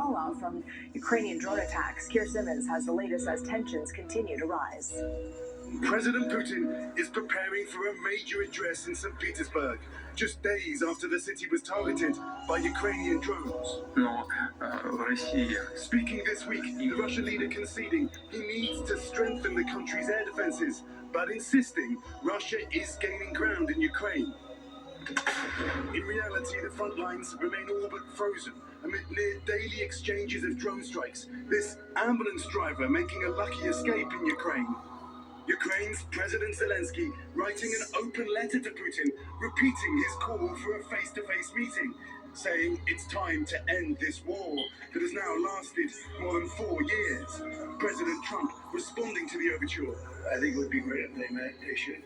fallout from Ukrainian drone attacks. Keir Simmons has the latest as tensions continue to rise. President Putin is preparing for a major address in St. Petersburg, just days after the city was targeted by Ukrainian drones. Speaking this week, the Russian leader conceding he needs to strengthen the country's air defenses, but insisting Russia is gaining ground in Ukraine. In reality, the front lines remain all but frozen amid near daily exchanges of drone strikes. This ambulance driver making a lucky escape in Ukraine. Ukraine's President Zelensky writing an open letter to Putin, repeating his call for a face-to-face meeting, saying it's time to end this war that has now lasted more than 4 years. President Trump responding to the overture. I think it would be great if they met. They should.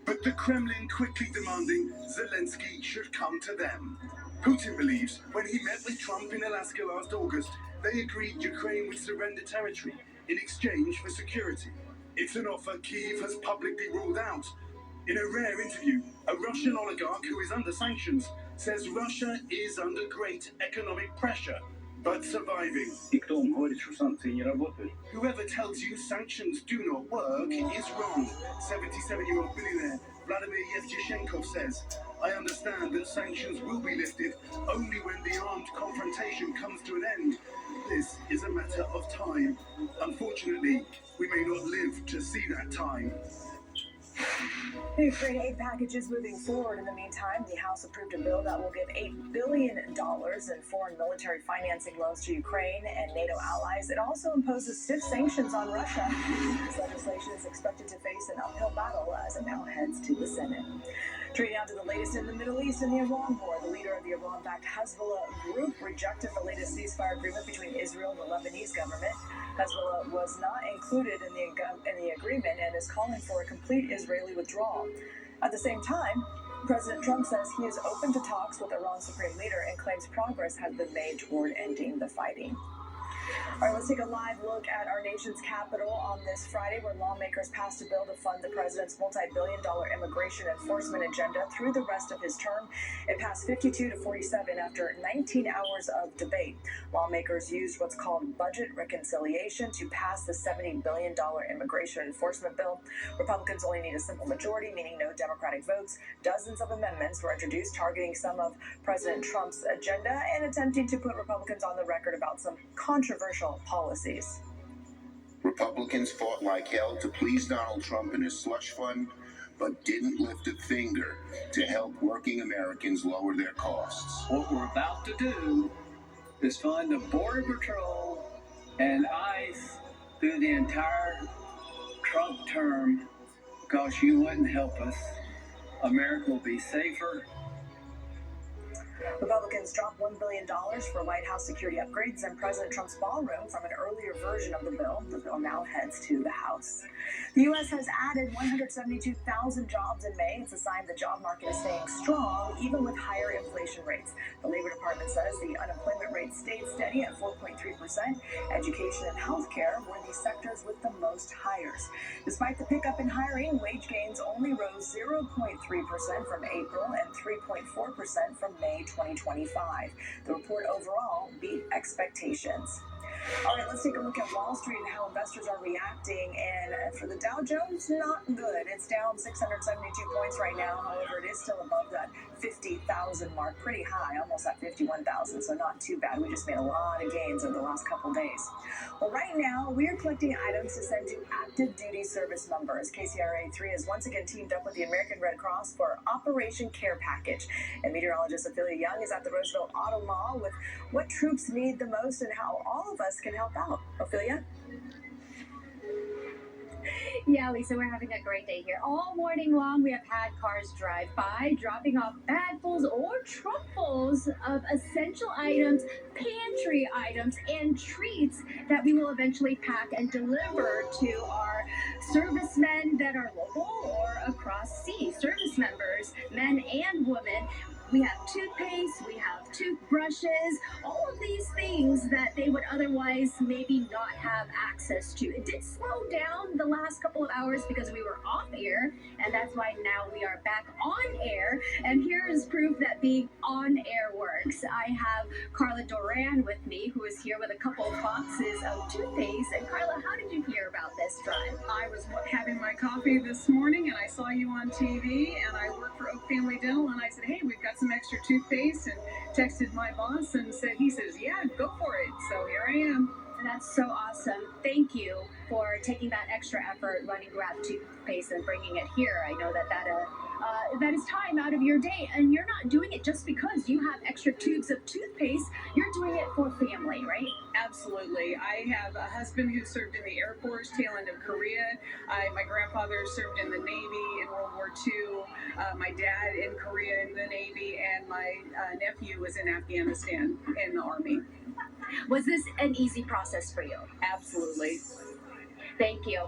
But the Kremlin quickly demanding Zelensky should come to them. Putin believes when he met with Trump in Alaska last August, they agreed Ukraine would surrender territory in exchange for security. It's an offer Kyiv has publicly ruled out. In a rare interview, a Russian oligarch who is under sanctions says Russia is under great economic pressure, but surviving. Whoever tells you sanctions do not work is wrong. 77-year-old billionaire Vladimir Yevtushenko says, I understand that sanctions will be lifted only when the armed confrontation comes to an end. This is a matter of time. Unfortunately, we may not live to see that time. The Ukraine aid package is moving forward. In the meantime, the House approved a bill that will give $8 billion in foreign military financing loans to Ukraine and NATO allies. It also imposes stiff sanctions on Russia. This legislation is expected to face an uphill battle as it now heads to the Senate. Turning now to the latest in the Middle East and the Iran war. The leader of the Iran-backed Hazbolla group rejected the latest ceasefire agreement between Israel and the Lebanese government. Hezbollah was not included in the agreement and is calling for a complete Israeli withdrawal. At the same time, President Trump says he is open to talks with Iran's supreme leader and claims progress has been made toward ending the fighting. All right, let's take a live look at our nation's capital on this Friday, where lawmakers passed a bill to fund the president's multi-billion-dollar immigration enforcement agenda through the rest of his term. It passed 52 to 47 after 19 hours of debate. Lawmakers used what's called budget reconciliation to pass the $70 billion immigration enforcement bill. Republicans only need a simple majority, meaning no Democratic votes. Dozens of amendments were introduced targeting some of President Trump's agenda and attempting to put Republicans on the record about some controversial policies. Republicans fought like hell to please Donald Trump and his slush fund, but didn't lift a finger to help working Americans lower their costs. What we're about to do is fund the Border Patrol and ICE through the entire Trump term because you wouldn't help us. America will be safer. Republicans dropped $1 billion for White House security upgrades and President Trump's ballroom from an earlier version of the bill. The bill now heads to the House. The U.S. has added 172,000 jobs in May. It's a sign the job market is staying strong, even with higher inflation rates. The Labor Department says the unemployment rate stayed steady at 4.3%. Education and healthcare were the sectors with the most hires. Despite the pickup in hiring, wage gains only rose 0.3% from April and 3.4% from May 2025. The report overall beat expectations. All right, let's take a look at Wall Street and how investors are reacting. And for the Dow Jones, not good. It's down 672 points right now. However, it is still above that 50,000 mark, pretty high, almost at 51,000. So not too bad. We just made a lot of gains over the last couple days. Well, right now, we are collecting items to send to active duty service members. KCRA 3 has once again teamed up with the American Red Cross for Operation Care Package. And meteorologist Ophelia Young is at the Roosevelt Auto Mall with what troops need the most and how all of us can help out. Ophelia? Yeah, Lisa, we're having a great day here. All morning long, we have had cars drive by, dropping off bagfuls or truckfuls of essential items, pantry items, and treats that we will eventually pack and deliver to our servicemen that are local or across seas. Service members, men and women. We have toothpaste, we have toothbrushes, all of these things things that they would otherwise maybe not have access to. It did slow down the last couple of hours because we were off air, and that's why now we are back on air. And here is proof that being on air works. I have Carla Doran with me, who is here with a couple of boxes of toothpaste. And Carla, how did you hear about this drive? I was having my coffee this morning and I saw you on TV, and I work for Oak Family Dental, and I said, hey, we've got some extra toothpaste, and texted my boss and he says, yeah, go for it. So here I am. That's so awesome. Thank you for taking that extra effort, running grab toothpaste and bringing it here. I know that is time out of your day, and you're not doing it just because you have extra tubes of toothpaste. You're doing it for family, right? Absolutely. I have a husband who served in the Air Force, tail end of Korea. My grandfather served in the Navy in World War II. My dad in Korea in the Navy, and my nephew was in Afghanistan in the Army. Was this an easy process for you? Absolutely. Thank you.